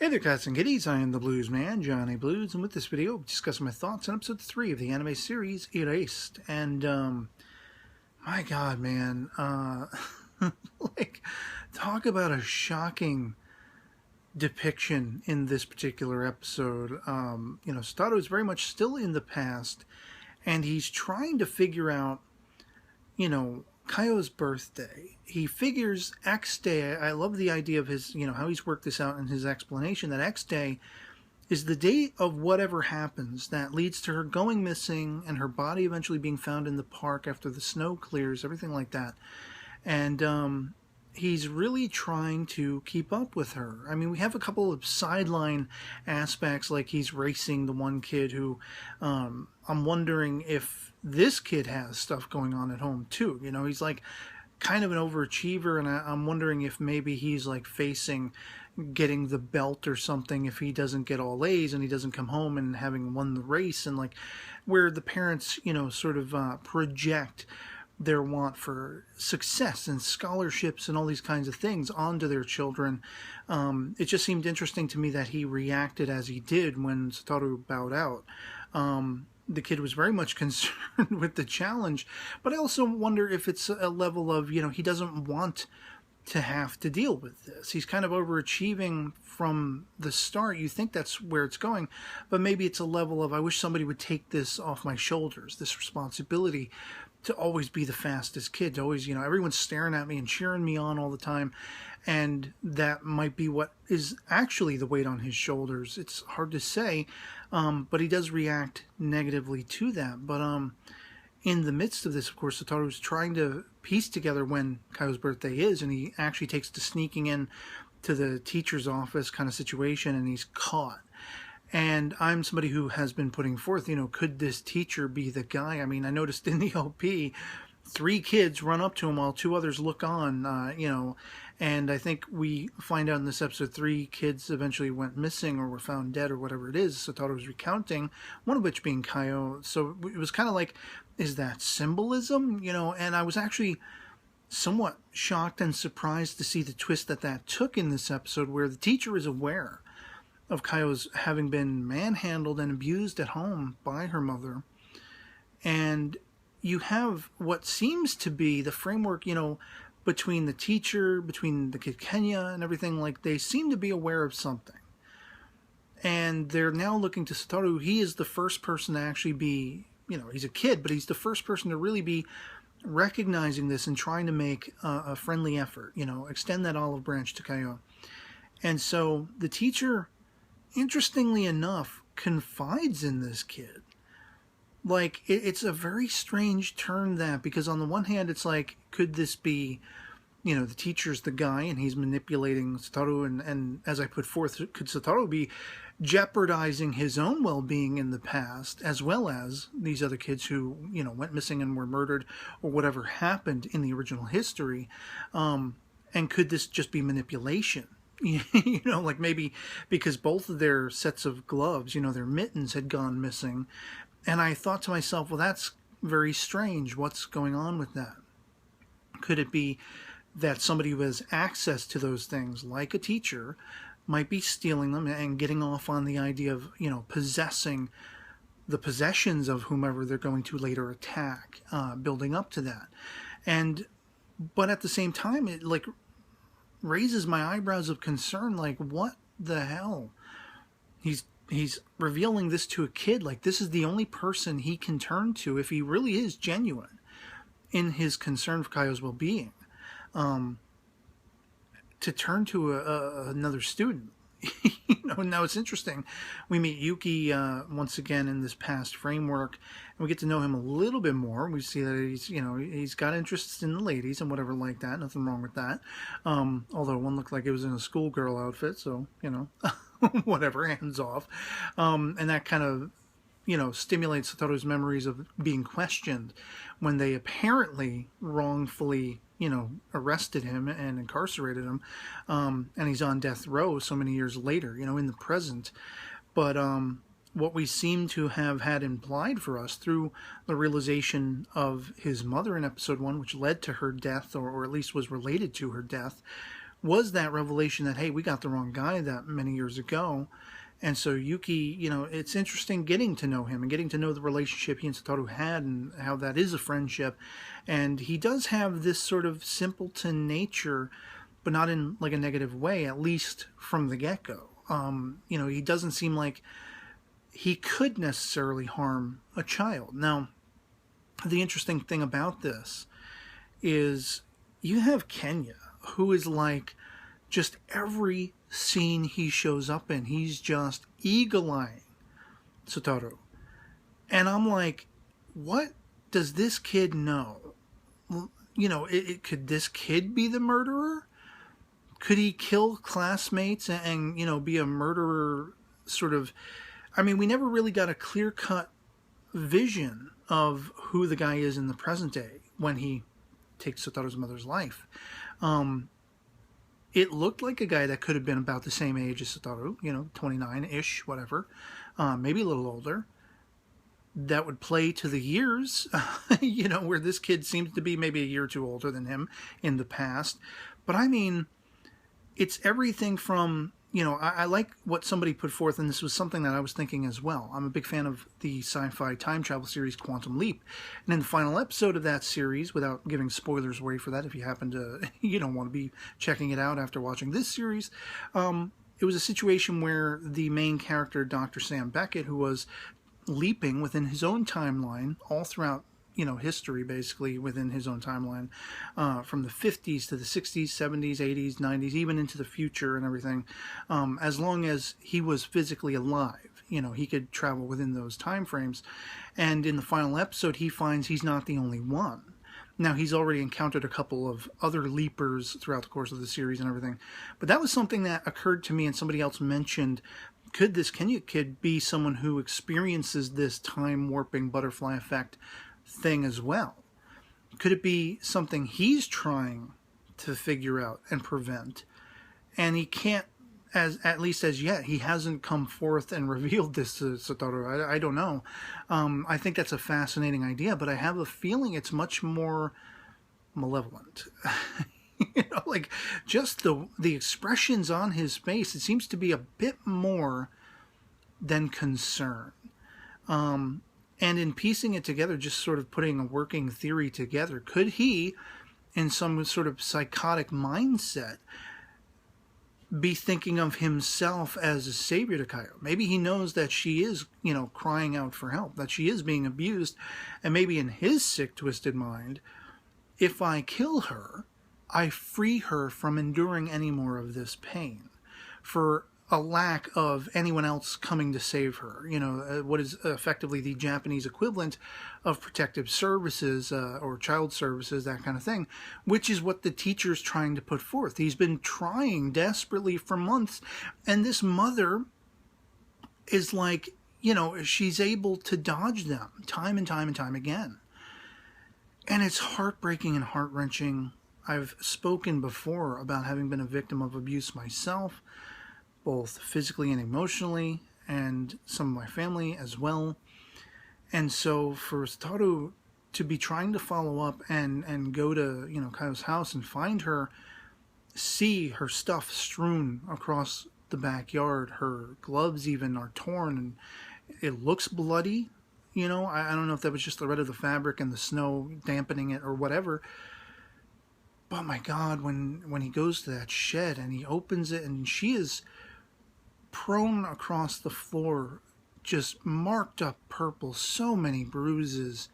Hey there, cats and kitties. I am the Blues Man, Johnny Blues, and with this video, I'll discuss my thoughts on episode 3 of the anime series Erased. And, my God, man, like, talk about a shocking depiction in this particular episode. Satoru is very much still in the past, and he's trying to figure out, Kaio's birthday. He figures X day. I love the idea of his, how he's worked this out in his explanation, that X day is the day of whatever happens that leads to her going missing and her body eventually being found in the park after the snow clears, everything like that. And he's really trying to keep up with her. I mean, we have a couple of sideline aspects, like he's racing the one kid who I'm wondering if this kid has stuff going on at home too. He's like kind of an overachiever, and I'm wondering if maybe he's like facing getting the belt or something if he doesn't get all A's and he doesn't come home and having won the race, and like where the parents, sort of project their want for success and scholarships and all these kinds of things onto their children. It just seemed interesting to me that he reacted as he did when Satoru bowed out. The kid was very much concerned with the challenge, but I also wonder if it's a level of, he doesn't want to have to deal with this. He's kind of overachieving from the start. You think that's where it's going, but maybe it's a level of, I wish somebody would take this off my shoulders, this responsibility to always be the fastest kid, to always, everyone's staring at me and cheering me on all the time. And that might be what is actually the weight on his shoulders. It's hard to say, but he does react negatively to that. But in the midst of this, of course, Satoru's trying to piece together when Kaio's birthday is, and he actually takes to sneaking in to the teacher's office kind of situation, and he's caught. And I'm somebody who has been putting forth, could this teacher be the guy? I mean, I noticed in the OP, 3 kids run up to him while 2 others look on, and I think we find out in this episode 3 kids eventually went missing or were found dead or whatever it is. Satoru was recounting, one of which being Kaio. So it was kind of like, is that symbolism? And I was actually somewhat shocked and surprised to see the twist that took in this episode, where the teacher is aware of Kaio's having been manhandled and abused at home by her mother. And you have what seems to be the framework, between the teacher, between the kid Kenya and everything. Like, they seem to be aware of something. And they're now looking to Satoru. He is the first person to actually be, he's a kid, but he's the first person to really be recognizing this and trying to make a friendly effort, extend that olive branch to Kaio. And so the teacher, interestingly enough, confides in this kid. Like, it's a very strange turn, that, because on the one hand, it's like, could this be, the teacher's the guy and he's manipulating Satoru, and as I put forth, could Satoru be jeopardizing his own well-being in the past, as well as these other kids who, went missing and were murdered, or whatever happened in the original history? And could this just be manipulation? Like maybe because both of their sets of gloves, their mittens had gone missing. And I thought to myself, well, that's very strange. What's going on with that? Could it be that somebody who has access to those things, like a teacher, might be stealing them and getting off on the idea of, possessing the possessions of whomever they're going to later attack, building up to that. But at the same time, it like raises my eyebrows of concern, like, what the hell? He's revealing this to a kid. Like, this is the only person he can turn to if he really is genuine in his concern for Kaio's well-being, to turn to another student. Now it's interesting. We meet Yuki once again in this past framework, and we get to know him a little bit more. We see that he's got interests in the ladies and whatever like that. Nothing wrong with that. Although one looked like it was in a schoolgirl outfit, so whatever, hands off. And that kind of stimulates Satoru's memories of being questioned when they apparently wrongfully arrested him and incarcerated him, and he's on death row so many years later, in the present. But what we seem to have had implied for us through the realization of his mother in episode 1, which led to her death, or at least was related to her death, was that revelation that, hey, we got the wrong guy that many years ago. And so Yuki, you know, it's interesting getting to know him and getting to know the relationship he and Satoru had and how that is a friendship. And he does have this sort of simpleton nature, but not in like a negative way, at least from the get-go. You know, he doesn't seem like he could necessarily harm a child. Now, the interesting thing about this is you have Kenya, who is like just every scene he shows up in, he's just eagle-eyeing Satoru. And I'm like, what does this kid know? You know, could this kid be the murderer? Could he kill classmates and, you know, be a murderer sort of? I mean, we never really got a clear-cut vision of who the guy is in the present day when he takes Satoru's mother's life. It looked like a guy that could have been about the same age as Satoru, you know, 29-ish, whatever, maybe a little older. That would play to the years, you know, where this kid seems to be maybe a year or two older than him in the past. But I mean, it's everything from, you know, I like what somebody put forth, and this was something that I was thinking as well. I'm a big fan of the sci-fi time travel series Quantum Leap. And in the final episode of that series, without giving spoilers away for that, if you happen to, you don't want to be checking it out after watching this series, it was a situation where the main character, Dr. Sam Beckett, who was leaping within his own timeline all throughout, you know, history basically within his own timeline, from the 50s to the 60s, 70s, 80s, 90s, even into the future and everything. As long as he was physically alive, you know, he could travel within those time frames. And in the final episode, he finds he's not the only one. Now, he's already encountered a couple of other leapers throughout the course of the series and everything. But that was something that occurred to me, and somebody else mentioned, could this Kenya kid be someone who experiences this time warping butterfly effect thing as well? Could it be something he's trying to figure out and prevent, and he can't, at least as yet, he hasn't come forth and revealed this to Satoru? I don't know. I think that's a fascinating idea, but I have a feeling it's much more malevolent. You know, like just the expressions on his face, it seems to be a bit more than concern. And in piecing it together, just sort of putting a working theory together, could he, in some sort of psychotic mindset, be thinking of himself as a savior to Kaio? Maybe he knows that she is, you know, crying out for help, that she is being abused, and maybe in his sick, twisted mind, if I kill her, I free her from enduring any more of this pain, for a lack of anyone else coming to save her. You know, what is effectively the Japanese equivalent of protective services or child services, that kind of thing, which is what the teacher's trying to put forth. He's been trying desperately for months, and this mother is like, you know, she's able to dodge them time and time and time again. And it's heartbreaking and heart-wrenching. I've spoken before about having been a victim of abuse myself, both physically and emotionally, and some of my family as well. And so for Satoru to be trying to follow up and go to, you know, Kaio's house and find her, see her stuff strewn across the backyard, her gloves even are torn, and it looks bloody. You know, I don't know if that was just the red of the fabric and the snow dampening it or whatever. But my God, when he goes to that shed and he opens it and she is prone across the floor, just marked up purple, so many bruises,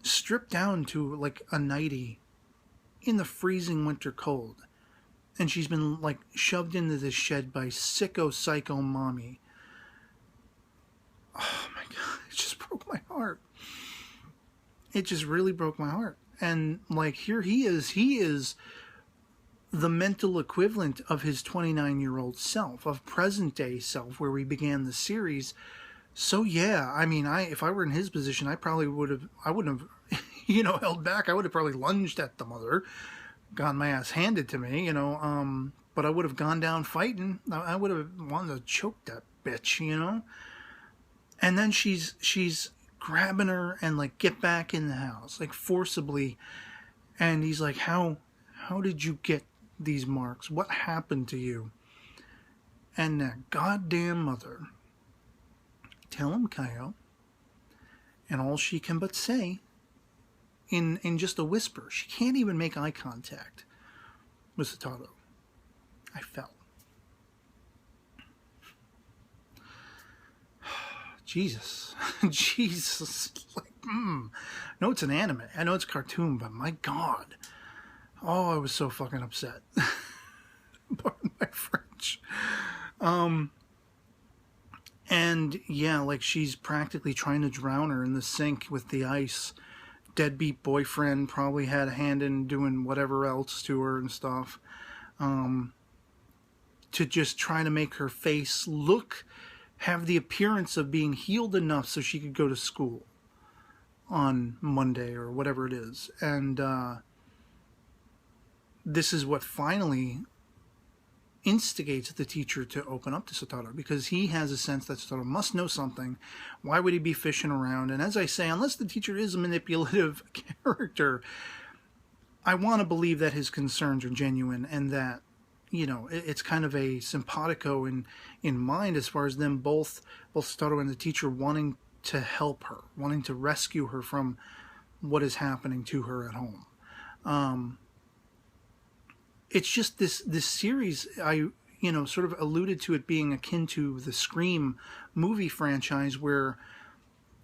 stripped down to like a nightie in the freezing winter cold. And she's been like shoved into this shed by sicko psycho mommy. Oh my God, it just broke my heart. It just really broke my heart. And like, here he is the mental equivalent of his 29-year-old self, of present day self, where we began the series. So yeah, I mean, if I were in his position, I wouldn't have, you know, held back. I would have probably lunged at the mother, gotten my ass handed to me, you know, but I would have gone down fighting. I would have wanted to choke that bitch, you know. And then she's grabbing her and like, get back in the house, like forcibly. And he's like, how did you get these marks? What happened to you? And that goddamn mother telling Kaio, and all she can but say in just a whisper, she can't even make eye contact with Satoru, I felt. Jesus. Jesus. Like, I know it's an anime. I know it's a cartoon, but my God. Oh, I was so fucking upset. Pardon my French. And yeah, like she's practically trying to drown her in the sink with the ice. Deadbeat boyfriend probably had a hand in doing whatever else to her and stuff. To just try to make her face have the appearance of being healed enough so she could go to school on Monday or whatever it is. And this is what finally instigates the teacher to open up to Satoru, because he has a sense that Satoru must know something. Why would he be fishing around? And as I say, unless the teacher is a manipulative character, I want to believe that his concerns are genuine and that, you know, it's kind of a simpatico in mind as far as them both Satoru and the teacher wanting to help her, wanting to rescue her from what is happening to her at home. It's just this series, I sort of alluded to it being akin to the Scream movie franchise, where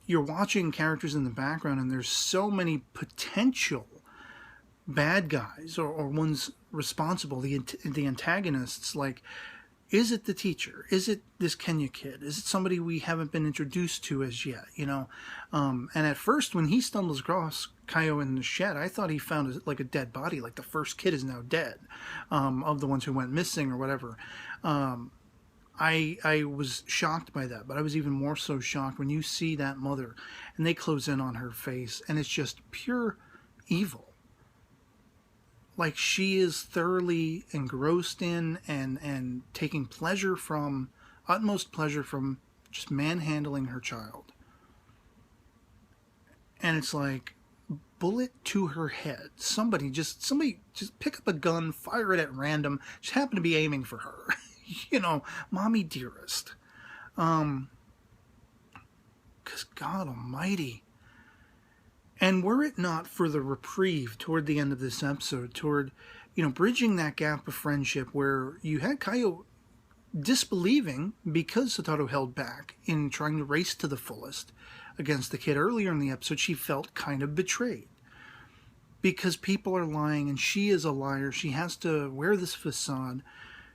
you're watching characters in the background and there's so many potential bad guys or ones responsible, the antagonists. Like, is it the teacher? Is it this Kenya kid? Is it somebody we haven't been introduced to as yet? And at first when he stumbles across Kaio in the shed, I thought he found a dead body, like the first kid is now dead, of the ones who went missing or whatever. I was shocked by that, but I was even more so shocked when you see that mother and they close in on her face and it's just pure evil. Like, she is thoroughly engrossed in and taking utmost pleasure from just manhandling her child. And it's like, bullet to her head. Somebody just pick up a gun, fire it at random. Just happen to be aiming for her. Mommy dearest. 'Cause God almighty. And were it not for the reprieve toward the end of this episode, toward, bridging that gap of friendship where you had Kaio disbelieving because Satoru held back in trying to race to the fullest against the kid earlier in the episode, she felt kind of betrayed. Because people are lying and she is a liar. She has to wear this facade.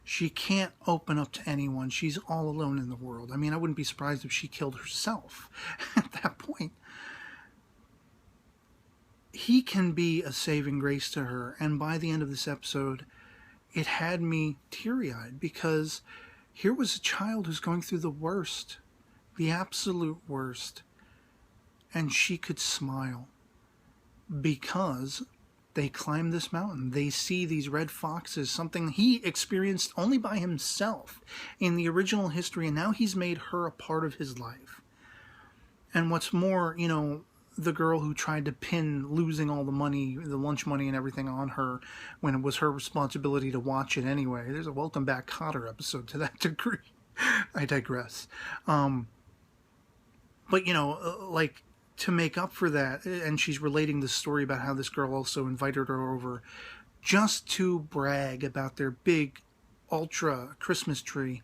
She can't open up to anyone. She's all alone in the world. I mean, I wouldn't be surprised if she killed herself at that point. He can be a saving grace to her, and by the end of this episode, it had me teary-eyed, because here was a child who's going through the worst, the absolute worst, and she could smile because they climb this mountain. They see these red foxes, something he experienced only by himself in the original history, and now he's made her a part of his life. And what's more, the girl who tried to pin losing all the money, the lunch money and everything on her when it was her responsibility to watch it anyway. There's a Welcome Back Kotter episode to that degree. I digress. But, like, to make up for that, and she's relating this story about how this girl also invited her over just to brag about their big ultra Christmas tree.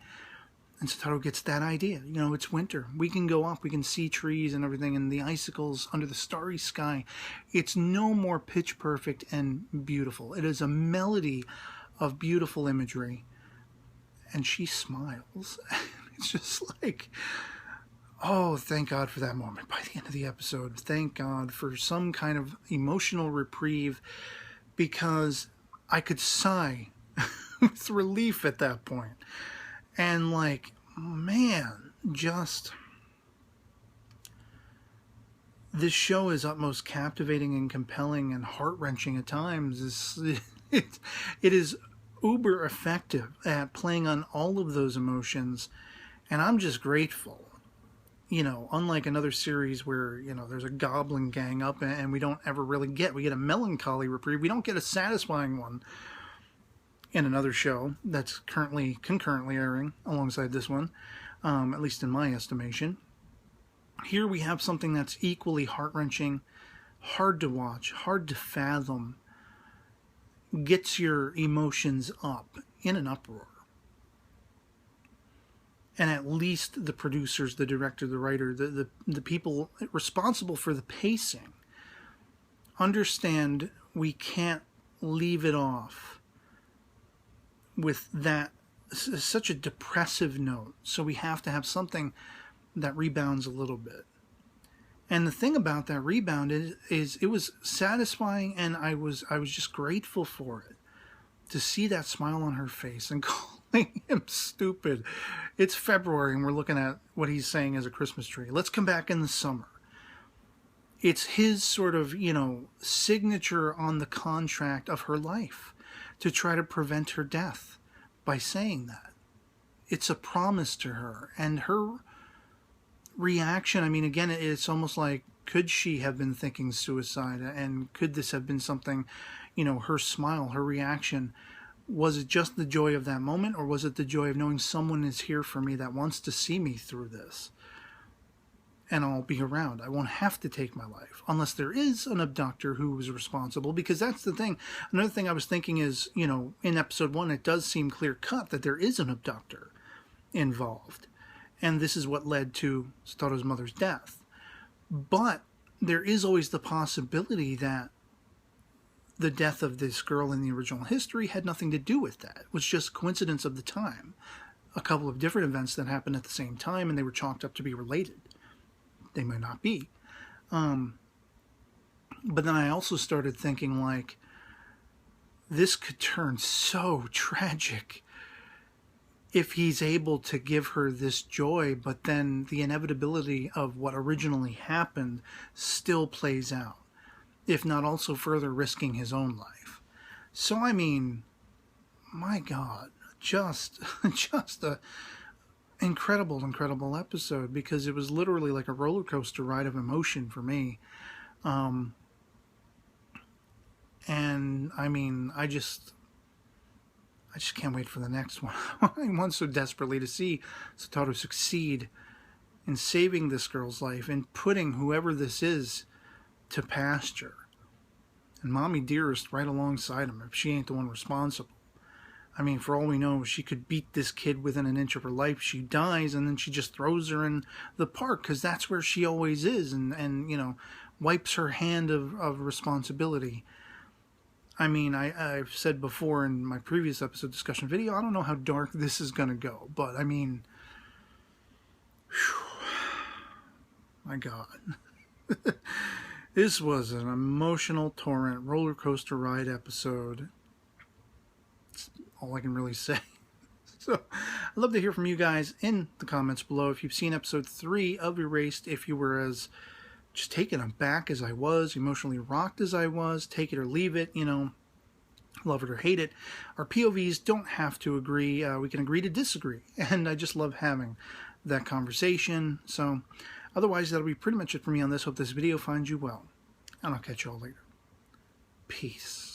And Satoru gets that idea. It's winter. We can go up. We can see trees and everything and the icicles under the starry sky. It's no more pitch perfect and beautiful. It is a melody of beautiful imagery. And she smiles. It's just like, oh, thank God for that moment by the end of the episode. Thank God for some kind of emotional reprieve, because I could sigh with relief at that point. And like, man, just, this show is utmost captivating and compelling and heart-wrenching at times. It is uber effective at playing on all of those emotions. And I'm just grateful. Unlike another series where, there's a goblin gang up and we don't ever really we get a melancholy reprieve. We don't get a satisfying one. in another show that's concurrently airing alongside this one, at least in my estimation. Here we have something that's equally heart-wrenching, hard to watch, hard to fathom, gets your emotions up in an uproar. And at least the producers, the director, the writer, the people responsible for the pacing understand we can't leave it off with that such a depressive note. So we have to have something that rebounds a little bit. And the thing about that rebound is it was satisfying, and I was just grateful for it, to see that smile on her face and calling him stupid. It's February and we're looking at what he's saying as a Christmas tree. Let's come back in the summer. It's his sort of, signature on the contract of her life to try to prevent her death by saying that. It's a promise to her. And her reaction, I mean, again, it's almost like, could she have been thinking suicide? And could this have been something, her smile, her reaction, was it just the joy of that moment, or was it the joy of knowing someone is here for me that wants to see me through this? And I'll be around. I won't have to take my life unless there is an abductor who is responsible, because that's the thing. Another thing I was thinking is, in episode 1, it does seem clear cut that there is an abductor involved. And this is what led to Satoru's mother's death. But there is always the possibility that the death of this girl in the original history had nothing to do with that. It was just coincidence of the time. A couple of different events that happened at the same time, and they were chalked up to be related. They might not be. But then I also started thinking, like, this could turn so tragic if he's able to give her this joy, but then the inevitability of what originally happened still plays out, if not also further risking his own life. So, I mean, my God, just a incredible episode, because it was literally like a roller coaster ride of emotion for me. And I mean, I just can't wait for the next one. I want so desperately to see Satoru succeed in saving this girl's life and putting whoever this is to pasture. And Mommy Dearest right alongside him, if she ain't the one responsible. I mean, for all we know, she could beat this kid within an inch of her life. She dies, and then she just throws her in the park, because that's where she always is, and wipes her hand of responsibility. I mean, I've said before in my previous episode discussion video, I don't know how dark this is going to go, but I mean, whew, my God. This was an emotional torrent, roller coaster ride episode. That's all I can really say. So, I'd love to hear from you guys in the comments below. If you've seen episode 3 of Erased, if you were as just taken aback as I was, emotionally rocked as I was, take it or leave it, love it or hate it. Our POVs don't have to agree. We can agree to disagree. And I just love having that conversation. So, otherwise, that'll be pretty much it for me on this. Hope this video finds you well. And I'll catch you all later. Peace.